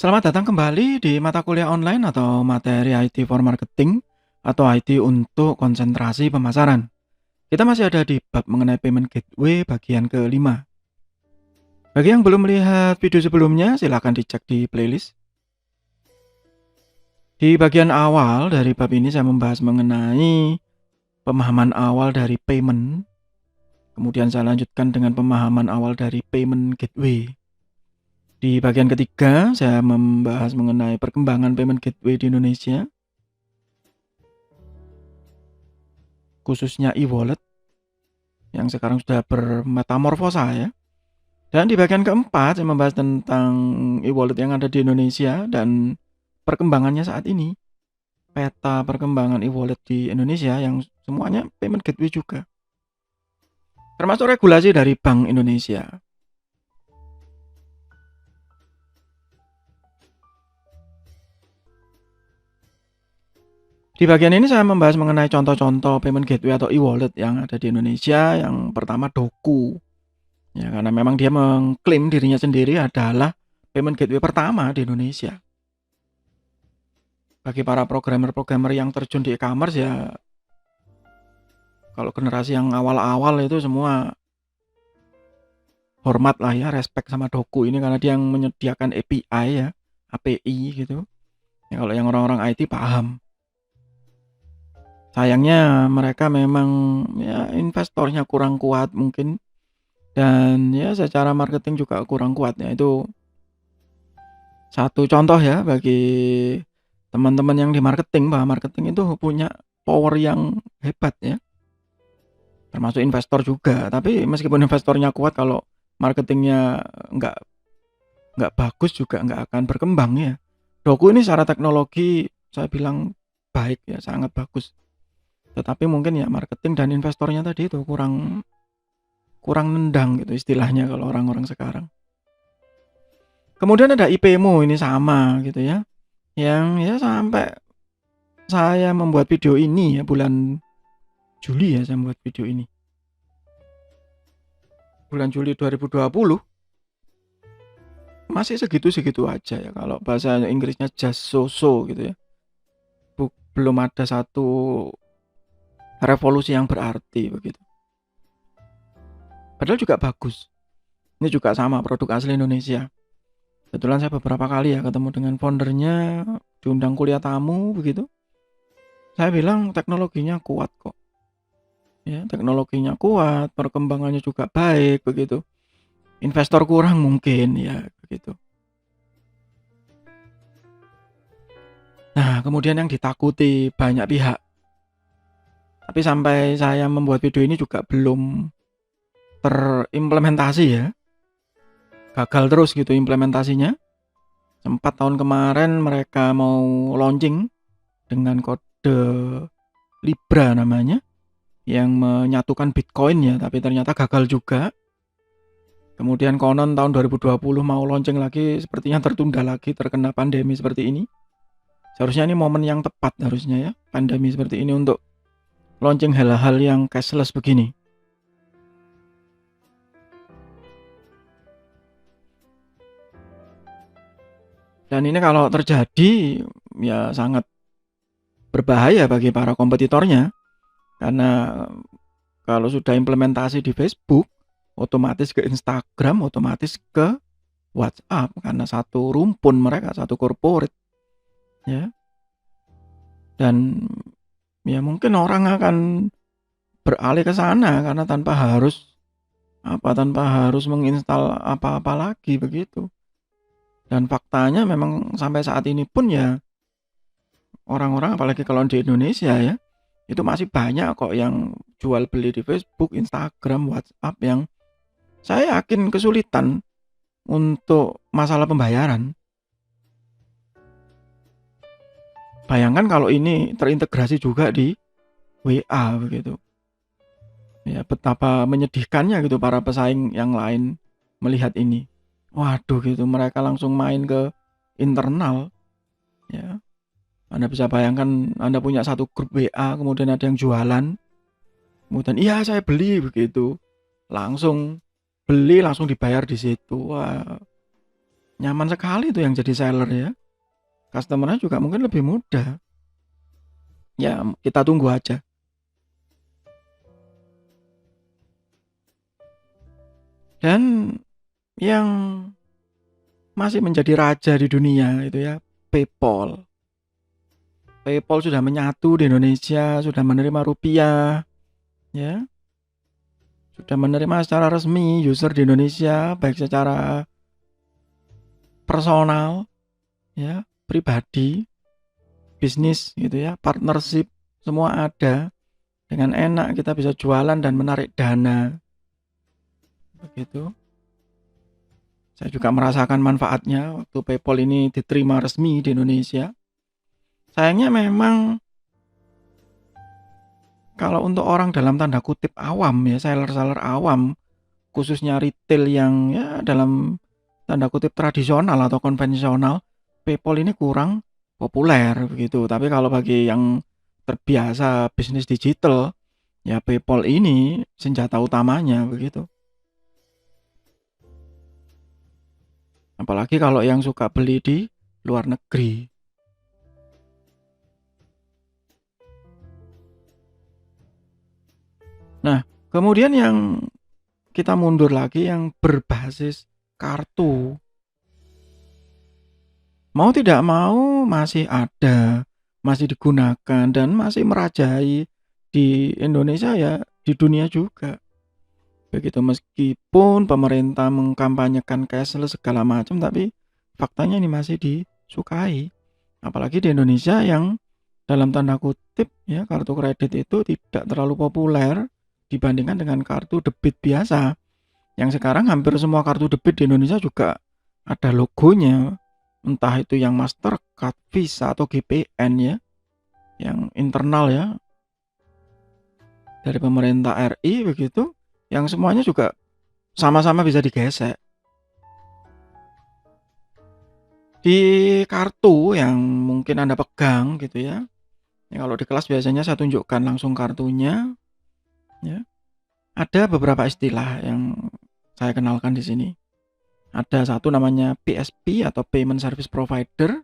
Selamat datang kembali di mata kuliah online atau materi IT for marketing atau IT untuk konsentrasi pemasaran. Kita masih ada di bab mengenai payment gateway bagian kelima. Bagi yang belum melihat video sebelumnya, silakan dicek di playlist. Di bagian awal dari bab ini saya membahas mengenai pemahaman awal dari payment. Kemudian saya lanjutkan dengan pemahaman awal dari payment gateway. Di bagian ketiga, saya membahas mengenai perkembangan payment gateway di Indonesia, khususnya e-wallet yang sekarang sudah bermetamorfosa ya. Dan di bagian keempat saya membahas tentang e-wallet yang ada di Indonesia dan perkembangannya saat ini. Peta perkembangan e-wallet di Indonesia yang semuanya payment gateway juga. Termasuk regulasi dari Bank Indonesia. Di bagian ini saya membahas mengenai contoh-contoh payment gateway atau e-wallet yang ada di Indonesia. Yang pertama Doku. Ya, karena memang dia mengklaim dirinya sendiri adalah payment gateway pertama di Indonesia. Bagi para programmer-programmer yang terjun di e-commerce ya, kalau generasi yang awal-awal itu semua hormat lah ya, respect sama Doku ini karena dia yang menyediakan API ya, API gitu. Ya, kalau yang orang-orang IT paham. Sayangnya mereka memang ya investornya kurang kuat mungkin, dan ya secara marketing juga kurang kuat ya. Itu satu contoh ya bagi teman-teman yang di marketing, bahwa marketing itu punya power yang hebat ya. Termasuk investor juga, tapi meskipun investornya kuat kalau marketingnya nggak bagus juga nggak akan berkembang ya. Doku ini secara teknologi saya bilang baik ya, sangat bagus. Tetapi mungkin ya marketing dan investornya tadi itu kurang nendang gitu istilahnya kalau orang-orang sekarang. Kemudian ada IPMO ini sama gitu ya. Yang ya sampai saya membuat video ini ya bulan Juli ya saya membuat video ini. Bulan Juli 2020 masih segitu-segitu aja ya, kalau bahasa Inggrisnya just so-so gitu ya. Belum ada satu revolusi yang berarti begitu. Padahal juga bagus. Ini juga sama, produk asli Indonesia. Kebetulan saya beberapa kali ya ketemu dengan foundernya, diundang kuliah tamu begitu. Saya bilang teknologinya kuat kok. Ya, teknologinya kuat, perkembangannya juga baik begitu. Investor kurang mungkin ya begitu. Nah, kemudian yang ditakuti banyak pihak. Tapi sampai saya membuat video ini juga belum terimplementasi ya. Gagal terus gitu implementasinya. Sempat tahun kemarin mereka mau launching dengan kode Libra namanya, yang menyatukan Bitcoin ya, tapi ternyata gagal juga. Kemudian konon tahun 2020 mau launching lagi, sepertinya tertunda lagi terkena pandemi seperti ini. Seharusnya ini momen yang tepat harusnya ya, pandemi seperti ini untuk launching hal-hal yang cashless begini. Dan ini kalau terjadi ya sangat berbahaya bagi para kompetitornya. Karena kalau sudah implementasi di Facebook, otomatis ke Instagram, otomatis ke WhatsApp, karena satu rumpun mereka, satu corporate ya. Dan ya mungkin orang akan beralih ke sana karena tanpa harus menginstal apa-apa lagi begitu. Dan faktanya memang sampai saat ini pun ya orang-orang, apalagi kalau di Indonesia ya, itu masih banyak kok yang jual beli di Facebook, Instagram, WhatsApp yang saya yakin kesulitan untuk masalah pembayaran. Bayangkan kalau ini terintegrasi juga di WA begitu. Ya, betapa menyedihkannya gitu para pesaing yang lain melihat ini. Waduh gitu, mereka langsung main ke internal. Ya. Anda bisa bayangkan Anda punya satu grup WA, kemudian ada yang jualan. Kemudian iya saya beli begitu. Langsung beli, langsung dibayar di situ. Wah. Nyaman sekali tuh yang jadi seller ya. Customer-nya juga mungkin lebih mudah. Ya, kita tunggu aja. Dan yang masih menjadi raja di dunia itu ya, PayPal. PayPal sudah menyatu di Indonesia, sudah menerima rupiah, ya, sudah menerima secara resmi user di Indonesia, baik secara personal, ya, pribadi, bisnis gitu ya, partnership, semua ada. Dengan enak kita bisa jualan dan menarik dana. Begitu. Saya juga merasakan manfaatnya waktu PayPal ini diterima resmi di Indonesia. Sayangnya memang kalau untuk orang dalam tanda kutip awam ya, seller-seller awam, khususnya retail yang ya dalam tanda kutip tradisional atau konvensional, PayPal ini kurang populer begitu. Tapi kalau bagi yang terbiasa bisnis digital, ya PayPal ini senjata utamanya begitu. Apalagi kalau yang suka beli di luar negeri. Nah, kemudian yang kita mundur lagi yang berbasis kartu. Mau tidak mau masih ada, masih digunakan dan masih merajai di Indonesia ya, di dunia juga. Begitu meskipun pemerintah mengkampanyekan cashless segala macam, tapi faktanya ini masih disukai. Apalagi di Indonesia yang dalam tanda kutip ya kartu kredit itu tidak terlalu populer dibandingkan dengan kartu debit biasa. Yang sekarang hampir semua kartu debit di Indonesia juga ada logonya. Entah itu yang Mastercard, Visa atau GPN ya, yang internal ya dari pemerintah RI begitu, yang semuanya juga sama-sama bisa digesek. Di kartu yang mungkin Anda pegang gitu ya. Ya kalau di kelas biasanya saya tunjukkan langsung kartunya ya. Ada beberapa istilah yang saya kenalkan di sini. Ada satu namanya PSP atau Payment Service Provider.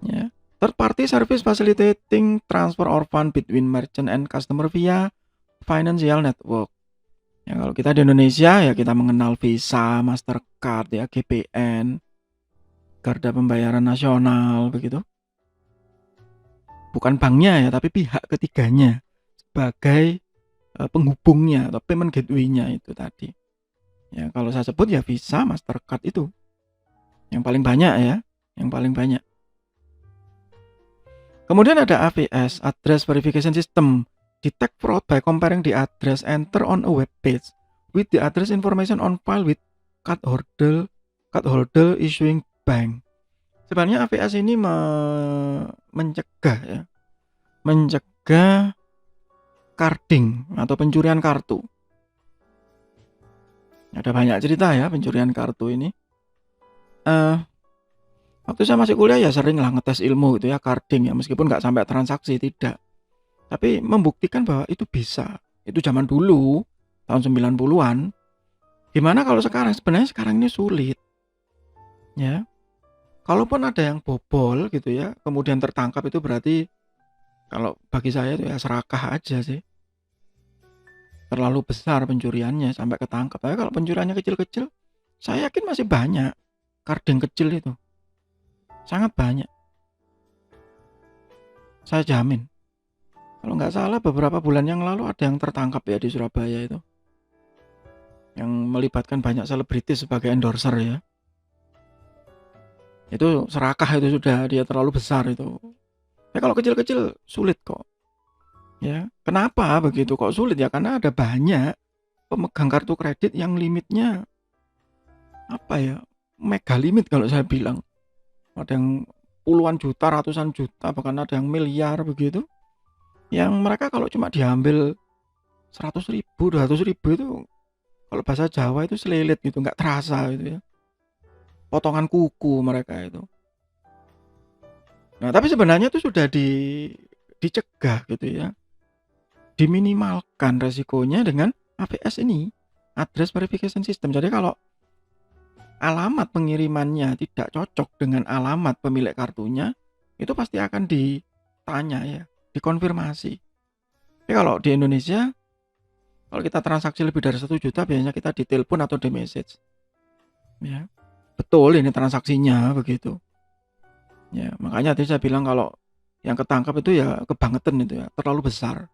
Ya. Third party service facilitating transfer or fund between merchant and customer via financial network. Ya, kalau kita di Indonesia ya kita mengenal Visa, Mastercard ya, GPN, Garda Pembayaran Nasional begitu. Bukan banknya ya, tapi pihak ketiganya sebagai penghubungnya atau payment gateway-nya itu tadi. Ya, kalau saya sebut ya Visa, Mastercard itu yang paling banyak ya, yang paling banyak. Kemudian ada AVS, Address Verification System, detect fraud by comparing the address enter on a web page with the address information on file with cardholder issuing bank. Sebenarnya AVS ini mencegah ya, mencegah carding atau pencurian kartu. Ada banyak cerita ya pencurian kartu ini. Waktu saya masih kuliah ya sering lah ngetes ilmu gitu ya, carding ya, meskipun nggak sampai transaksi, tidak. Tapi membuktikan bahwa itu bisa. Itu zaman dulu, tahun 90-an. Gimana kalau sekarang? Sebenarnya sekarang ini sulit. Ya. Kalaupun ada yang bobol gitu ya, kemudian tertangkap itu berarti kalau bagi saya itu ya serakah aja sih. Terlalu besar pencuriannya sampai ketangkap. Tapi kalau pencuriannya kecil-kecil, saya yakin masih banyak carding kecil itu. Sangat banyak. Saya jamin. Kalau nggak salah beberapa bulan yang lalu ada yang tertangkap ya di Surabaya itu. Yang melibatkan banyak selebritis sebagai endorser ya. Itu serakah itu sudah, dia terlalu besar itu. Ya kalau kecil-kecil sulit kok. Ya, kenapa begitu kok sulit ya? Karena ada banyak pemegang kartu kredit yang limitnya apa ya? Mega limit kalau saya bilang. Ada yang puluhan juta, ratusan juta, bahkan ada yang miliar begitu. Yang mereka kalau cuma diambil 100.000, 200.000 itu kalau bahasa Jawa itu selilit gitu, nggak terasa gitu ya. Potongan kuku mereka itu. Nah, tapi sebenarnya itu sudah dicegah gitu ya. Diminimalkan resikonya dengan AVS ini, Address Verification System. Jadi kalau alamat pengirimannya tidak cocok dengan alamat pemilik kartunya, itu pasti akan ditanya ya, dikonfirmasi. Tapi kalau di Indonesia, kalau kita transaksi lebih dari 1 juta biasanya kita ditelepon atau di-message. Ya, betul ini transaksinya begitu. Ya, makanya tadi saya bilang kalau yang ketangkap itu ya kebangetan itu ya, terlalu besar.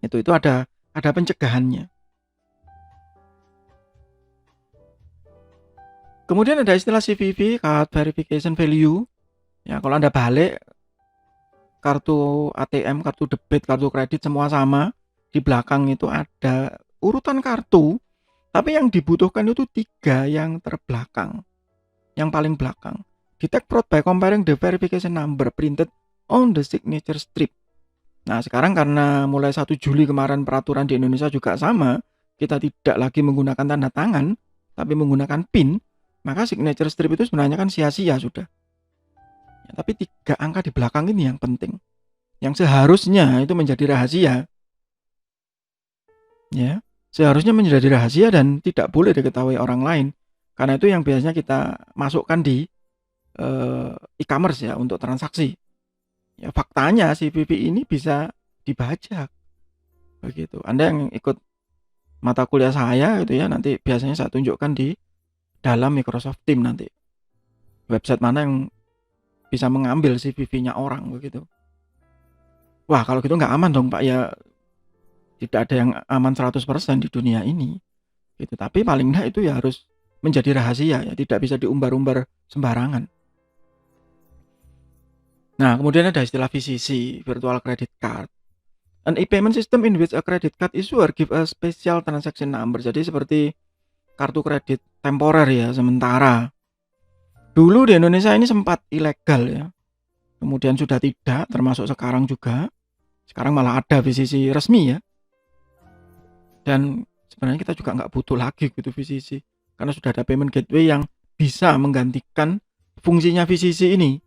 Itu ada pencegahannya. Kemudian ada istilah CVV, Card Verification Value. Ya, kalau Anda balik kartu ATM, kartu debit, kartu kredit semua sama. Di belakang itu ada urutan kartu, tapi yang dibutuhkan itu 3 yang terbelakang. Yang paling belakang. Detect fraud by comparing the verification number printed on the signature strip. Nah, sekarang karena mulai 1 Juli kemarin peraturan di Indonesia juga sama, kita tidak lagi menggunakan tanda tangan, tapi menggunakan PIN, maka signature strip itu sebenarnya kan sia-sia sudah. Ya, tapi 3 angka di belakang ini yang penting. Yang seharusnya itu menjadi rahasia. Ya, seharusnya menjadi rahasia dan tidak boleh diketahui orang lain. Karena itu yang biasanya kita masukkan di e-commerce ya untuk transaksi. Ya, faktanya CVV ini bisa dibajak. Begitu. Anda yang ikut mata kuliah saya gitu ya, nanti biasanya saya tunjukkan di dalam Microsoft Teams nanti. Website mana yang bisa mengambil CVV-nya orang begitu. Wah, kalau gitu nggak aman dong Pak ya. Tidak ada yang aman 100% di dunia ini. Gitu. Tapi paling enggak itu ya harus menjadi rahasia ya, tidak bisa diumbar-umbar sembarangan. Nah, kemudian ada istilah VCC, Virtual Credit Card. An e-payment system in which a credit card issuer give a special transaction number. Jadi seperti kartu kredit temporer ya, sementara. Dulu di Indonesia ini sempat ilegal ya. Kemudian sudah tidak, termasuk sekarang juga. Sekarang malah ada VCC resmi ya. Dan sebenarnya kita juga nggak butuh lagi gitu VCC. Karena sudah ada payment gateway yang bisa menggantikan fungsinya VCC ini.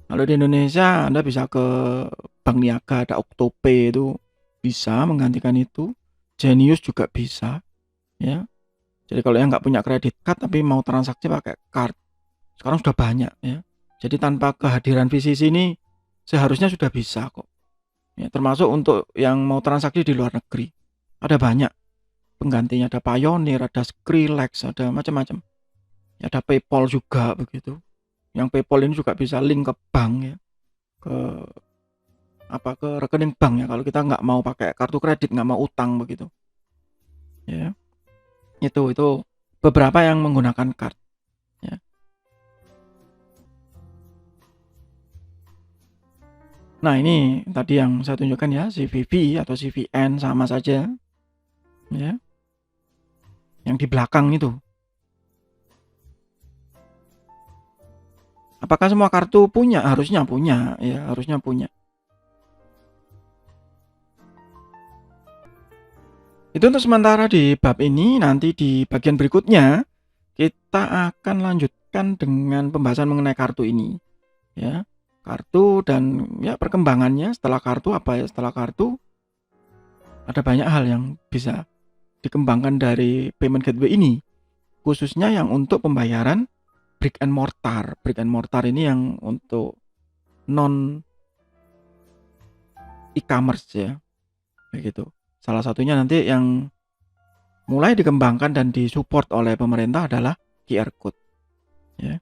Kalau di Indonesia Anda bisa ke Bank Niaga, ada Octopay itu bisa menggantikan itu. Genius juga bisa ya. Jadi kalau yang nggak punya kredit card tapi mau transaksi pakai card, sekarang sudah banyak ya. Jadi tanpa kehadiran VCC ini seharusnya sudah bisa kok. Ya, termasuk untuk yang mau transaksi di luar negeri. Ada banyak penggantinya, ada Payoneer, ada Skrillex, ada macam-macam. Ya, ada PayPal juga begitu. Yang PayPal ini juga bisa link ke bank ya, ke rekening bank ya. Kalau kita nggak mau pakai kartu kredit, nggak mau utang begitu. Ya, itu beberapa yang menggunakan card. Ya. Nah ini tadi yang saya tunjukkan ya, CVV atau CVN sama saja. Ya. Yang di belakang itu. Apakah semua kartu punya? Harusnya punya, ya harusnya punya. Itu untuk sementara di bab ini. Nanti di bagian berikutnya kita akan lanjutkan dengan pembahasan mengenai kartu ini. Ya, kartu dan ya perkembangannya setelah kartu apa ya? Setelah kartu ada banyak hal yang bisa dikembangkan dari payment gateway ini. Khususnya yang untuk pembayaran brick and mortar. Brick and mortar ini yang untuk non e-commerce ya. Begitu. Salah satunya nanti yang mulai dikembangkan dan disupport oleh pemerintah adalah QR code. Ya.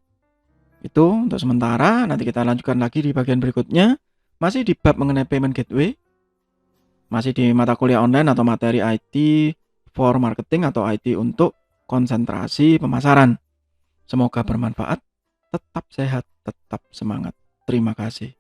Itu untuk sementara, nanti kita lanjutkan lagi di bagian berikutnya. Masih di bab mengenai payment gateway. Masih di mata kuliah online atau materi IT for marketing atau IT untuk konsentrasi pemasaran. Semoga bermanfaat. Tetap sehat, tetap semangat. Terima kasih.